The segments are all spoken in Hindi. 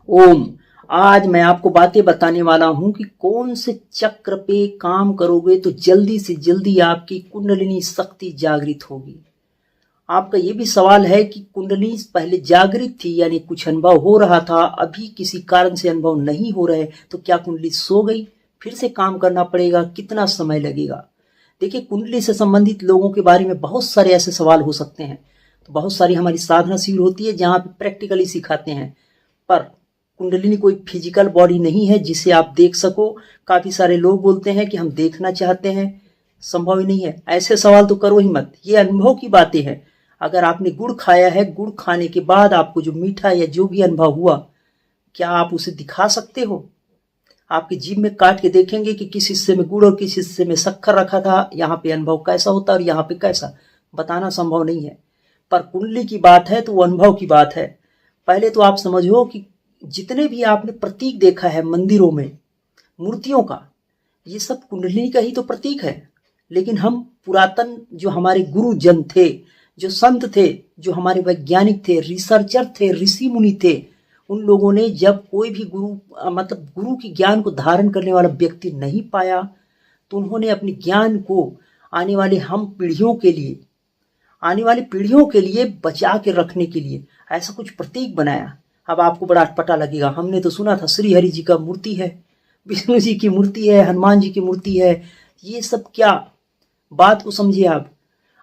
ओम। आज मैं आपको बातें बताने वाला हूं कि कौन से चक्र पे काम करोगे तो जल्दी से जल्दी आपकी कुंडलिनी शक्ति जागृत होगी। आपका ये भी सवाल है कि कुंडलिनी पहले जागृत थी, यानी कुछ अनुभव हो रहा था, अभी किसी कारण से अनुभव नहीं हो रहे, तो क्या कुंडली सो गई? फिर से काम करना पड़ेगा? कितना समय लगेगा? देखिए, कुंडली से संबंधित लोगों के बारे में बहुत सारे ऐसे सवाल हो सकते हैं। तो बहुत सारी हमारी साधना शिविर होती है जहां पे प्रैक्टिकली सिखाते हैं, पर कुंडलिनी कोई फिजिकल बॉडी नहीं है जिसे आप देख सको। काफी सारे लोग बोलते हैं कि हम देखना चाहते हैं, संभव ही नहीं है। ऐसे सवाल तो करो ही मत, ये अनुभव की बातें हैं। अगर आपने गुड़ खाया है, गुड़ खाने के बाद आपको जो मीठा या जो भी अनुभव हुआ, क्या आप उसे दिखा सकते हो? आपकी जीभ में काट के देखेंगे कि किस हिस्से में गुड़ और किस हिस्से में शक्कर रखा था, यहाँ पे अनुभव कैसा होता और यहाँ पे कैसा, बताना संभव नहीं है। पर कुंडली की बात है तो वो अनुभव की बात है। पहले तो आप समझो कि जितने भी आपने प्रतीक देखा है मंदिरों में, मूर्तियों का, ये सब कुंडलिनी का ही तो प्रतीक है। लेकिन हम पुरातन जो हमारे गुरुजन थे, जो संत थे, जो हमारे वैज्ञानिक थे, रिसर्चर थे, ऋषि मुनि थे, उन लोगों ने जब कोई भी मतलब गुरु की ज्ञान को धारण करने वाला व्यक्ति नहीं पाया, तो उन्होंने अपने ज्ञान को आने वाले हम पीढ़ियों के लिए, आने वाली पीढ़ियों के लिए बचा के रखने के लिए ऐसा कुछ प्रतीक बनाया। अब आपको बड़ा अटपटा लगेगा, हमने तो सुना था श्री हरि जी का मूर्ति है, विष्णु जी की मूर्ति है, हनुमान जी की मूर्ति है, ये सब क्या? बात को समझिए आप।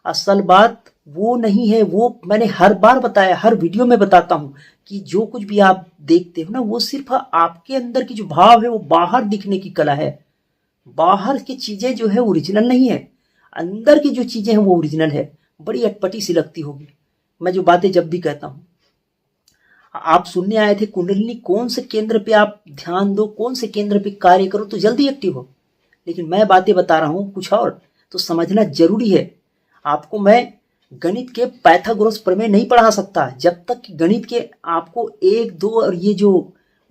असल बात वो नहीं है। वो मैंने हर बार बताया, हर वीडियो में बताता हूं कि जो कुछ भी आप देखते हो ना, वो सिर्फ आपके अंदर की जो भाव है वो बाहर दिखने की कला है। बाहर की चीजें जो है ओरिजिनल नहीं है, अंदर की जो चीजें हैं वो ओरिजिनल है। बड़ी अटपटी सी लगती होगी मैं जो बातें जब भी कहता हूं। आप सुनने आए थे कुंडलिनी कौन से केंद्र पे आप ध्यान दो, कौन से केंद्र पे कार्य करो तो जल्दी एक्टिव हो, लेकिन मैं बातें बता रहा हूं कुछ और, तो समझना जरूरी है। आपको मैं गणित के पाइथागोरस प्रमेय नहीं पढ़ा सकता जब तक कि गणित के आपको एक दो और ये जो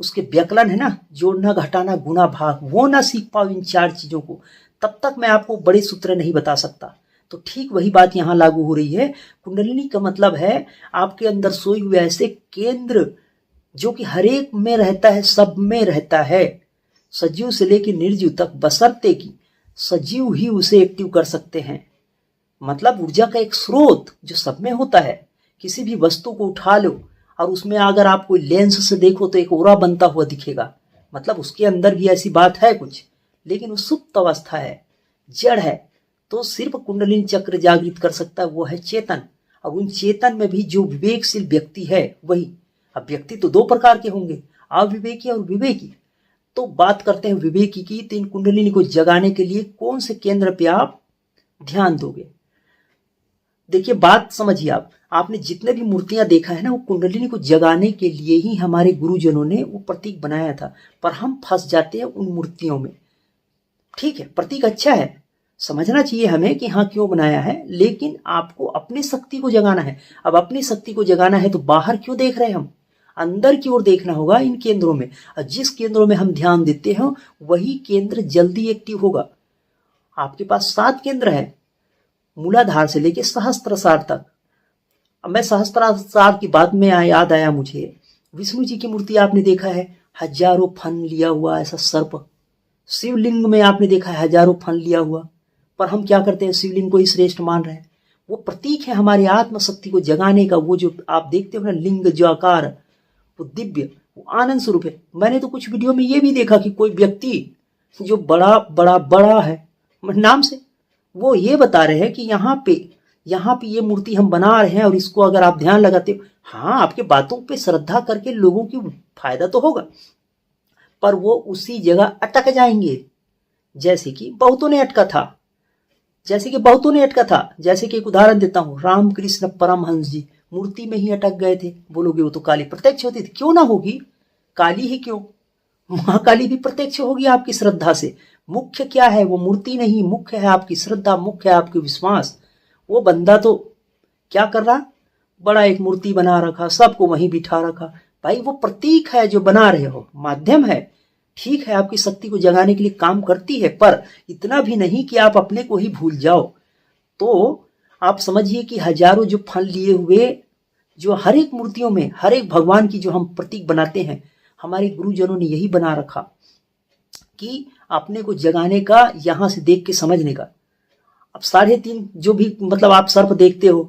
उसके व्यकलन है ना, जोड़ना घटाना गुणा भाग, वो ना सीख पाओ इन चार चीजों को, तब तक मैं आपको बड़े सूत्र नहीं बता सकता। तो ठीक वही बात यहां लागू हो रही है। कुंडलिनी का मतलब है आपके अंदर सोए हुए ऐसे केंद्र जो कि हर एक में रहता है, सब में रहता है, सजीव से लेकर निर्जीव तक, बशर्ते कि सजीव ही उसे एक्टिव कर सकते हैं। मतलब ऊर्जा का एक स्रोत जो सब में होता है। किसी भी वस्तु को उठा लो और उसमें अगर आप कोई लेंस से देखो तो एक ओरा बनता हुआ दिखेगा, मतलब उसके अंदर भी ऐसी बात है कुछ, लेकिन वो सुप्त अवस्था है, जड़ है। तो सिर्फ कुंडलिनी चक्र जागृत कर सकता है वो है चेतन, और उन चेतन में भी जो विवेकशील व्यक्ति है वही। अब व्यक्ति तो दो प्रकार के होंगे, अविवेकी और विवेकी। तो बात करते हैं विवेकी की, तो इन कुंडलिनी को जगाने के लिए कौन से केंद्र पे आप ध्यान दोगे? देखिए, बात समझिए आप। आपने जितने भी मूर्तियां देखा है ना, वो कुंडलिनी को जगाने के लिए ही हमारे गुरुजनों ने वो प्रतीक बनाया था, पर हम फंस जाते हैं उन मूर्तियों में। ठीक है, प्रतीक अच्छा है, समझना चाहिए हमें कि हाँ क्यों बनाया है, लेकिन आपको अपनी शक्ति को जगाना है। अब अपनी शक्ति को जगाना है तो बाहर क्यों देख रहे हैं हम? अंदर की ओर देखना होगा इन केंद्रों में, और जिस केंद्रों में हम ध्यान देते हैं वही केंद्र जल्दी एक्टिव होगा। आपके पास 7 केंद्र है, मूलाधार से लेके सहस्त्रसार तक। अब मैं सहस्त्रार की बात में याद आया मुझे, विष्णु जी की मूर्ति आपने देखा है, हजारों फन लिया हुआ ऐसा सर्प। शिवलिंग में आपने देखा है हजारों फन लिया हुआ, पर हम क्या करते हैं, शिवलिंग को ही श्रेष्ठ मान रहे हैं। वो प्रतीक है हमारी आत्मशक्ति को जगाने का। वो जो आप देखते हो ना लिंग जो आकार, वो दिव्य, वो आनंद स्वरूप है। मैंने तो कुछ वीडियो में ये भी देखा कि कोई व्यक्ति जो बड़ा बड़ा बड़ा है नाम से, वो ये बता रहे हैं कि यहाँ पे ये मूर्ति हम बना रहे हैं और इसको अगर आप ध्यान लगाते हो, हाँ आपके बातों पे श्रद्धा करके लोगों की फायदा तो होगा, पर वो उसी जगह अटक जाएंगे जैसे कि बहुतों ने अटका था। जैसे कि एक उदाहरण देता हूं, रामकृष्ण परमहंस जी मूर्ति में ही अटक गए थे। बोलोगे वो तो काली प्रत्यक्ष होती थी, क्यों ना होगी, काली ही क्यों, महाकाली भी प्रत्यक्ष होगी आपकी श्रद्धा से। मुख्य क्या है, वो मूर्ति नहीं, मुख्य है आपकी श्रद्धा, मुख्य है आपकी विश्वास। वो बंदा तो क्या कर रहा, बड़ा एक मूर्ति बना रखा, सबको वहीं बिठा रखा। भाई वो प्रतीक है जो बना रहे हो, माध्यम है, ठीक है आपकी शक्ति को जगाने के लिए काम करती है, पर इतना भी नहीं कि आप अपने को ही भूल जाओ। तो आप समझिए कि हजारों जो फल लिए हुए, जो हर एक मूर्तियों में, हर एक भगवान की जो हम प्रतीक बनाते हैं, हमारे गुरुजनों ने यही बना रखा कि अपने को जगाने का, यहाँ से देख के समझने का। अब 3.5 जो भी मतलब आप सर्प देखते हो,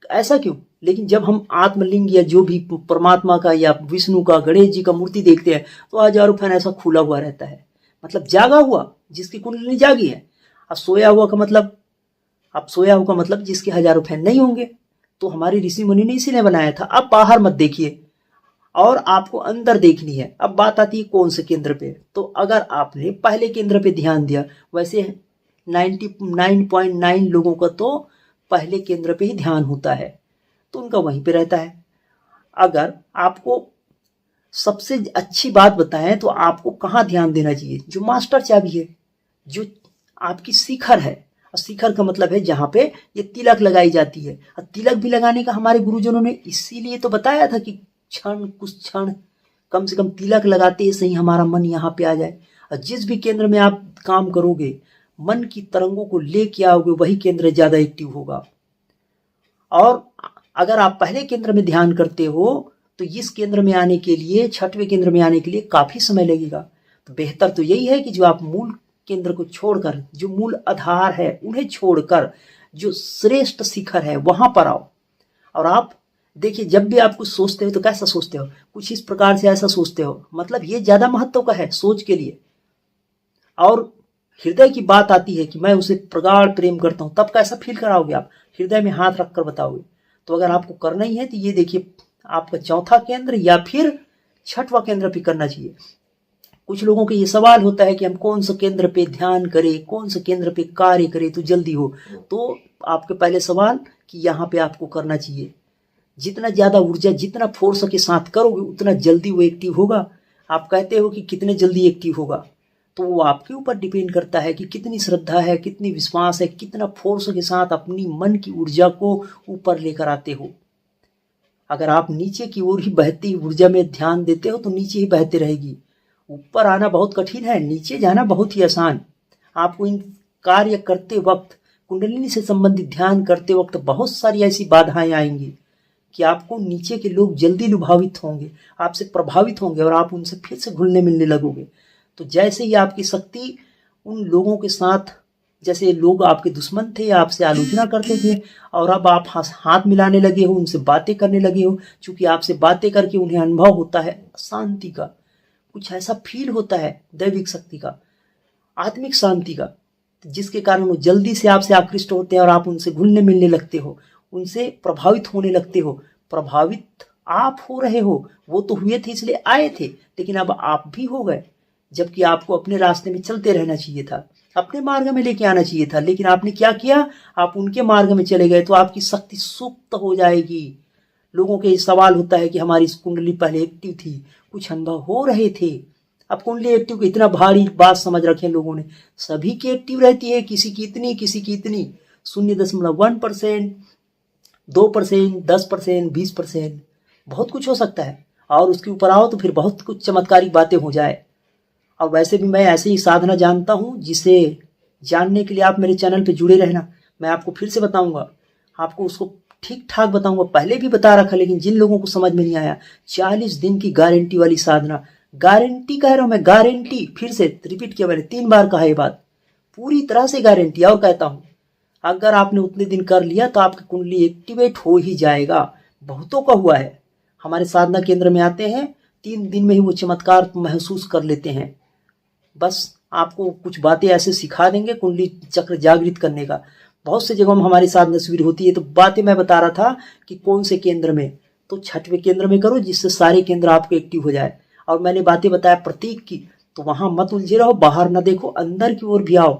ऐसा क्यों? लेकिन जब हम आत्मलिंग या जो भी परमात्मा का या विष्णु का, गणेश जी का मूर्ति देखते हैं तो हजारों फैन ऐसा खुला हुआ रहता है, मतलब जागा हुआ, जिसकी कुंडली जागी है। अब सोया हुआ का मतलब, अब सोया हुआ का मतलब जिसके हजारों फैन नहीं होंगे। तो हमारे ऋषि मुनि ने इसीलिए बनाया था। अब बाहर मत देखिए और आपको अंदर देखनी है। अब बात आती है कौन से केंद्र पे। तो अगर आपने पहले केंद्र पे ध्यान दिया, वैसे 99.9 लोगों का तो पहले केंद्र पे ही ध्यान होता है, तो उनका वहीं पे रहता है। अगर आपको सबसे अच्छी बात बताएं तो आपको कहाँ ध्यान देना चाहिए? जो मास्टर चाबी है, जो आपकी शिखर है। और शिखर का मतलब है जहाँ पे ये तिलक लगाई जाती है। और तिलक भी लगाने का हमारे गुरुजनों ने इसीलिए तो बताया था कि कुछ क्षण कम से कम तिलक लगाते ही सही हमारा मन यहाँ पे आ जाए। और जिस भी केंद्र में आप काम करोगे, मन की तरंगों को लेके आओगे, वही केंद्र ज्यादा एक्टिव होगा। और अगर आप पहले केंद्र में ध्यान करते हो तो इस केंद्र में आने के लिए, 6वें केंद्र में आने के लिए काफी समय लगेगा। तो बेहतर तो यही है कि जो आप मूल केंद्र को छोड़कर, जो मूल आधार है उन्हें छोड़कर, जो श्रेष्ठ शिखर है वहां पर आओ। और आप देखिए, जब भी आप कुछ सोचते हो तो कैसा सोचते हो? कुछ इस प्रकार से ऐसा सोचते हो, मतलब ये ज्यादा महत्व का है सोच के लिए। और हृदय की बात आती है कि मैं उसे प्रगाढ़ प्रेम करता हूं, तब कैसा फील कराओगे आप? हृदय में हाथ रखकर बताओगे। तो अगर आपको करना ही है तो ये देखिए, आपका 4था केंद्र या फिर 6वां केंद्र पे करना चाहिए। कुछ लोगों के ये सवाल होता है कि हम कौन सा केंद्र पे ध्यान करें, कौन सा केंद्र पे कार्य करें तो जल्दी हो। तो आपके पहले सवाल कि यहाँ पे आपको करना चाहिए। जितना ज्यादा ऊर्जा, जितना फोर्स के साथ करोगे उतना जल्दी वो एक्टिव होगा। आप कहते हो कि कितने जल्दी एक्टिव होगा, तो वो आपके ऊपर डिपेंड करता है कि कितनी श्रद्धा है, कितनी विश्वास है, कितना फोर्स के साथ अपनी मन की ऊर्जा को ऊपर लेकर आते हो। अगर आप नीचे की ओर ही बहती ऊर्जा में ध्यान देते हो तो नीचे ही बहते रहेगी। ऊपर आना बहुत कठिन है, नीचे जाना बहुत ही आसान। आपको इन कार्य करते वक्त, कुंडलिनी से संबंधित ध्यान करते वक्त बहुत सारी ऐसी बाधाएं आएंगी कि आपको नीचे के लोग जल्दी लुभावित होंगे, आपसे प्रभावित होंगे और आप उनसे फिर से घुलने मिलने लगोगे। तो जैसे ही आपकी शक्ति उन लोगों के साथ, जैसे लोग आपके दुश्मन थे, आपसे आलोचना करते थे, और अब आप हाथ मिलाने लगे हो, उनसे बातें करने लगे हो, क्योंकि आपसे बातें करके उन्हें अनुभव होता है शांति का, कुछ ऐसा फील होता है दैविक शक्ति का, आत्मिक शांति का, जिसके कारण वो जल्दी से आपसे आकृष्ट होते हैं और आप उनसे घुलने मिलने लगते हो, उनसे प्रभावित होने लगते हो। प्रभावित आप हो रहे हो, वो तो हुए थे इसलिए आए थे, लेकिन अब आप भी हो गए। जबकि आपको अपने रास्ते में चलते रहना चाहिए था, अपने मार्ग में लेके आना चाहिए था, लेकिन आपने क्या किया? आप उनके मार्ग में चले गए, तो आपकी शक्ति सुप्त हो जाएगी। लोगों के सवाल होता है कि हमारी कुंडली पहले एक्टिव थी, कुछ अनुभव हो रहे थे। अब कुंडली एक्टिव को इतना भारी बात समझ रखे लोगों ने। सभी की एक्टिव रहती है, किसी की इतनी, किसी की इतनी, 0.1%, 2%, 10%, 20%, बहुत कुछ हो सकता है। और उसके ऊपर आओ तो फिर बहुत कुछ चमत्कारिक बातें हो जाए। और वैसे भी मैं ऐसे ही साधना जानता हूं, जिसे जानने के लिए आप मेरे चैनल पे जुड़े रहना। मैं आपको फिर से बताऊंगा, आपको उसको ठीक ठाक बताऊंगा। पहले भी बता रखा, लेकिन जिन लोगों को समझ में नहीं आया, 40 दिन की गारंटी वाली साधना, गारंटी कह रहा हूं मैं, गारंटी, फिर से रिपीट किया मैंने, 3 बार कहा ये बात, पूरी तरह से गारंटी। और कहता हूं, अगर आपने उतने दिन कर लिया तो आपकी कुंडली एक्टिवेट हो ही जाएगा। बहुतों का हुआ है, हमारे साधना केंद्र में आते हैं, 3 दिन में ही वो चमत्कार महसूस कर लेते हैं। बस आपको कुछ बातें ऐसे सिखा देंगे कुंडली चक्र जागृत करने का। बहुत से जगहों में हमारी साधना शिविर होती है, तो बातें मैं बता रहा था कि कौन से केंद्र में, तो 6वें केंद्र में करो, जिससे सारे केंद्र आपके एक्टिव हो जाए। और मैंने बातें बताया प्रतीक की, तो वहां मत उलझे रहो, बाहर न देखो, अंदर की ओर भी आओ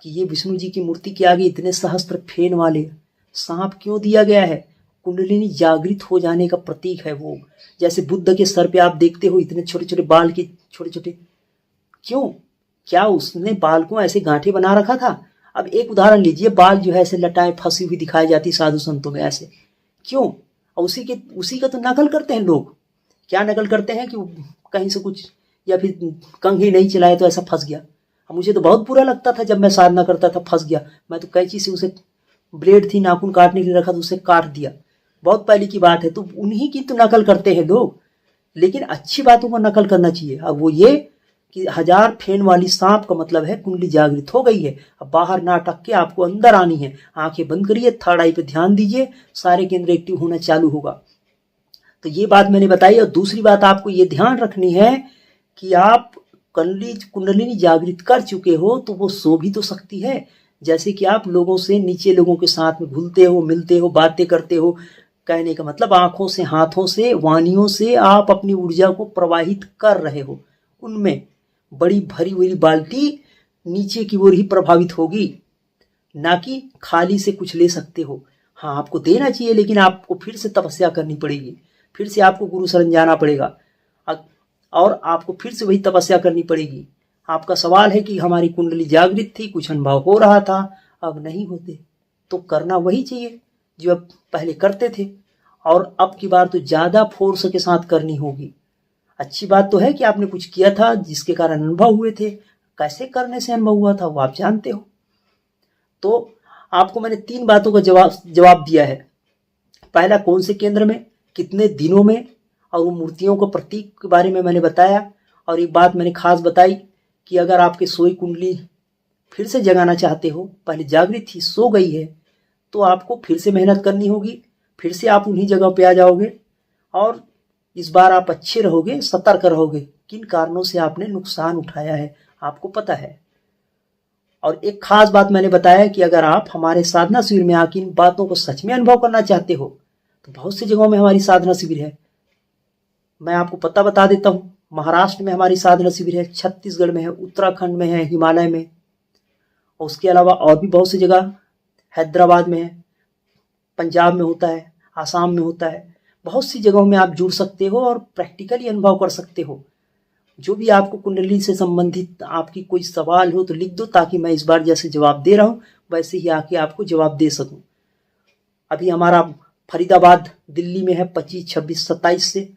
कि ये विष्णु जी की मूर्ति के आगे इतने सहस्त्र फेन वाले सांप क्यों दिया गया है? कुंडलिनी जागृत हो जाने का प्रतीक है वो। जैसे बुद्ध के सर पे आप देखते हो इतने छोटे छोटे बाल के, छोटे छोटे, क्यों? क्या उसने बाल को ऐसे गांठे बना रखा था? अब एक उदाहरण लीजिए, बाल जो है ऐसे लटाए फंसी हुई दिखाई जाती साधु संतों में, ऐसे क्यों? और उसी का तो नकल करते हैं लोग। क्या नकल करते हैं कि कहीं से कुछ, या फिर कंघी नहीं चलाए तो ऐसा फंस गया। मुझे तो बहुत बुरा लगता था जब मैं साधना करता था, फंस गया, मैं तो कैंची से उसे, ब्लेड थी नाखून काटने के लिए रखा तो उसे काट दिया, बहुत पहले की बात है। तो उन्हीं की तो नकल करते हैं लोग। लेकिन अच्छी बातों को नकल करना चाहिए। अब वो ये कि 1000 फेन वाली सांप का मतलब है कुंडली जागृत हो गई है। अब बाहर ना अटक के आपको अंदर आनी है। आंखें बंद करिए, थर्ड आई पे ध्यान दीजिए, सारे केंद्र एक्टिव होना चालू होगा। तो ये बात मैंने बताई। और दूसरी बात आपको ये ध्यान रखनी है कि आप कुंडलिनी जागृत कर चुके हो तो वो सो भी तो सकती है। जैसे कि आप लोगों से, नीचे लोगों के साथ में घुलते हो, मिलते हो, बातें करते हो। कहने का मतलब आंखों से, हाथों से, वानियों से आप अपनी ऊर्जा को प्रवाहित कर रहे हो। उनमें बड़ी भरी हुई बाल्टी नीचे की ओर ही प्रभावित होगी, ना कि खाली से कुछ ले सकते हो। हाँ, आपको देना चाहिए, लेकिन आपको फिर से तपस्या करनी पड़ेगी, फिर से आपको गुरु शरण जाना पड़ेगा और आपको फिर से वही तपस्या करनी पड़ेगी। आपका सवाल है कि हमारी कुंडली जागृत थी, कुछ अनुभव हो रहा था, अब नहीं होते, तो करना वही चाहिए जो अब पहले करते थे, और अब की बार तो ज़्यादा फोर्स के साथ करनी होगी। अच्छी बात तो है कि आपने कुछ किया था जिसके कारण अनुभव हुए थे। कैसे करने से अनुभव हुआ था वो आप जानते हो। तो आपको मैंने 3 बातों का जवाब दिया है। पहला, कौन से केंद्र में, कितने दिनों में, और वो मूर्तियों को प्रतीक के बारे में मैंने बताया। और एक बात मैंने खास बताई कि अगर आपकी सोई कुंडली फिर से जगाना चाहते हो, पहले जागृत थी, सो गई है, तो आपको फिर से मेहनत करनी होगी, फिर से आप उन्हीं जगह पे आ जाओगे, और इस बार आप अच्छे रहोगे, सतर्क रहोगे। किन कारणों से आपने नुकसान उठाया है आपको पता है। और एक खास बात मैंने बताया कि अगर आप हमारे साधना शिविर में आकर इन बातों को सच में अनुभव करना चाहते हो, तो बहुत सी जगहों में हमारी साधना शिविर है। मैं आपको पता बता देता हूँ। महाराष्ट्र में हमारी साधना शिविर है, छत्तीसगढ़ में है, उत्तराखंड में है, हिमालय में, और उसके अलावा और भी बहुत सी जगह, हैदराबाद में है, पंजाब में होता है, आसाम में होता है। बहुत सी जगहों में आप जुड़ सकते हो और प्रैक्टिकली अनुभव कर सकते हो। जो भी आपको कुंडली से संबंधित आपकी कोई सवाल हो तो लिख दो, ताकि मैं इस बार जैसे जवाब दे रहा हूँ वैसे ही आके आपको जवाब दे सकूं। अभी हमारा फरीदाबाद दिल्ली में है 25, 26, 27 से,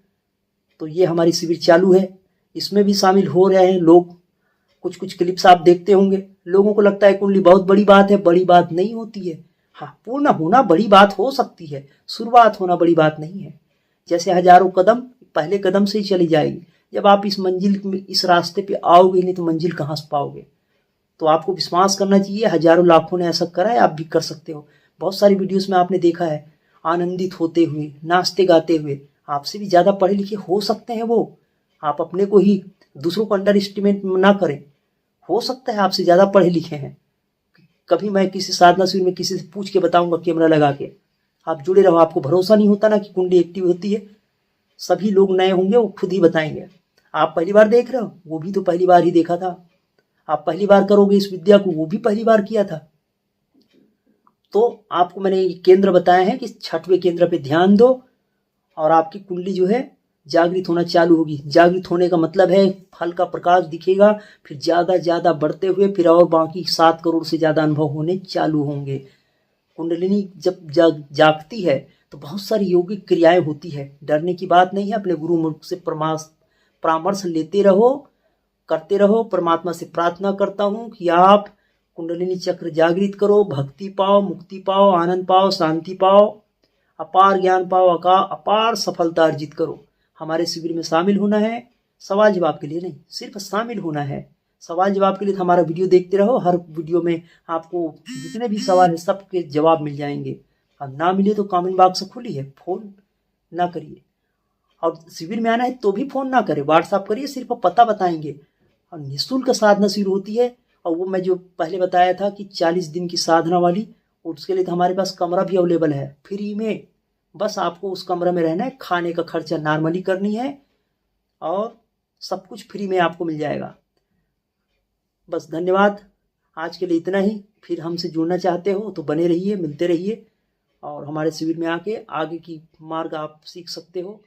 तो ये हमारी शिविर चालू है। इसमें भी शामिल हो रहे हैं लोग। कुछ कुछ क्लिप्स आप देखते होंगे। लोगों को लगता है कुंडली बहुत बड़ी बात है, बड़ी बात नहीं होती है। हाँ, पूर्ण होना बड़ी बात हो सकती है, शुरुआत होना बड़ी बात नहीं है। जैसे हजारों कदम पहले कदम से ही चली जाएगी। जब आप इस मंजिल में, इस रास्ते पे आओगे नहीं तो मंजिल कहाँ से पाओगे। तो आपको विश्वास करना चाहिए। हजारों लाखों ने ऐसा करा है, आप भी कर सकते हो। बहुत सारी वीडियोस में आपने देखा है आनंदित होते हुए, नाचते गाते हुए। आपसे भी ज़्यादा पढ़े लिखे हो सकते हैं वो। आप अपने को ही, दूसरों को अंडर एस्टिमेट ना करें। हो सकता है आपसे ज़्यादा पढ़े लिखे हैं। कभी मैं किसी साधना शिविर में किसी से पूछ के बताऊंगा कैमरा लगा के। आप जुड़े रहो। आपको भरोसा नहीं होता ना कि कुंडली एक्टिव होती है। सभी लोग नए होंगे, वो खुद ही बताएंगे। आप पहली बार देख रहे हो, वो भी तो पहली बार ही देखा था। आप पहली बार करोगे इस विद्या को, वो भी पहली बार किया था। तो आपको मैंने ये केंद्र बताए हैं कि 6वें केंद्र पे ध्यान दो और आपकी कुंडली जो है जागृत होना चालू होगी। जागृत होने का मतलब है हल्का प्रकाश दिखेगा, फिर ज़्यादा बढ़ते हुए फिर और बाकी 7 करोड़ से ज़्यादा अनुभव होने चालू होंगे। कुंडलिनी जब जागती है तो बहुत सारी योगिक क्रियाएं होती है। डरने की बात नहीं है। अपने गुरु मुख से परामर्श लेते रहो, करते रहो। परमात्मा से प्रार्थना करता हूँ कि आप कुंडलिनी चक्र जागृत करो, भक्ति पाओ, मुक्ति पाओ, आनंद पाओ, शांति पाओ, अपार ज्ञान पाओ, अपार सफलता अर्जित करो। हमारे शिविर में शामिल होना है, सवाल जवाब के लिए नहीं, सिर्फ शामिल होना है। सवाल जवाब के लिए हमारा वीडियो देखते रहो। हर वीडियो में आपको जितने भी सवाल है सबके जवाब मिल जाएंगे। अब ना मिले तो कमेंट बॉक्स खुली है, फोन ना करिए। और शिविर में आना है तो भी फोन ना करें, व्हाट्सअप करिए, सिर्फ पता बताएंगे। और निःशुल्क साधना शुरू होती है। और वो मैं जो पहले बताया था कि 40 दिन की साधना वाली, उसके लिए तो हमारे पास कमरा भी अवेलेबल है फ्री में। बस आपको उस कमरे में रहना है, खाने का खर्चा नॉर्मली करनी है और सब कुछ फ्री में आपको मिल जाएगा। बस धन्यवाद। आज के लिए इतना ही। फिर हमसे जुड़ना चाहते हो तो बने रहिए, मिलते रहिए और हमारे शिविर में आके आगे की मार्ग आप सीख सकते हो।